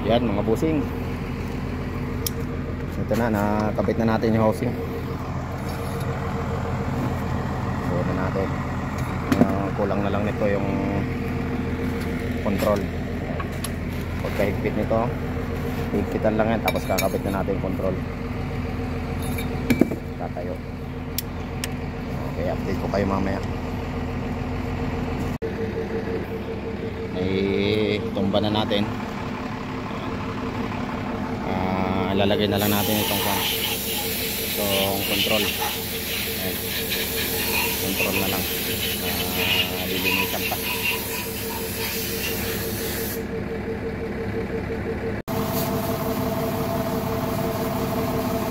Yan mga busing. Ito na, nakabit na natin yung housing. So na natin. Kulang na lang nito yung control. Pagkahigpit nito, higpitan lang yan, tapos kakabit na natin yung control. Tatayo. Okay, update ko kayo mamaya. Ay tumba na natin. Lalagay na lang natin itong control. Ayan. Control na lang. Lilinisan pa.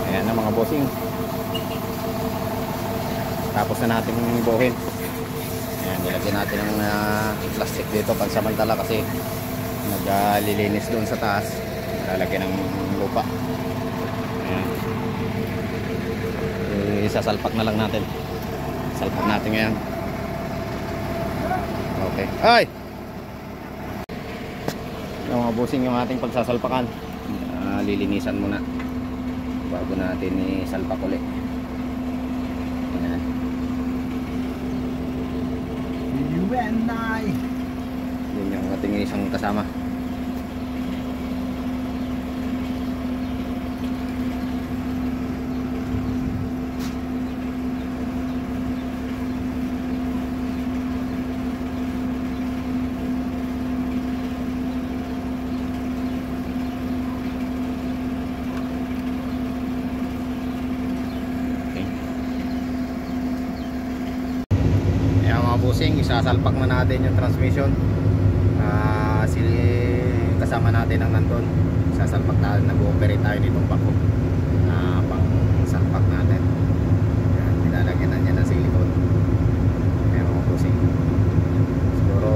Ayan na mga bossing. Tapos na natin buhin. Ayan, nilagyan natin ng plastic dito pansamantala kasi naglilinis doon sa taas. Lalagyan ng lupa. Ayan. Isasalpak na lang natin. Salpak natin ngayon. Okay. Ay! Yung mga busing yung ating pagsasalpakan. Lilinisan muna bago natin isalpak ulit. Ayan. You and I. Yun yung ating isang kasama. Busing, isasalpak na natin yung transmission. Kasama natin ang nandun. Isasalpak natin, nag-ooperate tayo nitong bako pang salpak natin. Yan, nilalagyan na niya ng silicone. Kaya mga busing, siguro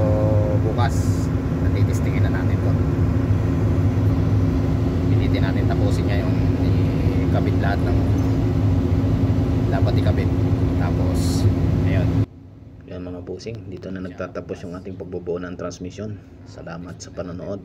bukas natitestingin na natin ito. Pilitin natin tapusin niya yung ikabit lahat ng dapat ikabit. Tapos ayun. Yan mga busing, dito na nagtatapos yung ating pagbubuo ng transmission. Salamat sa panonood.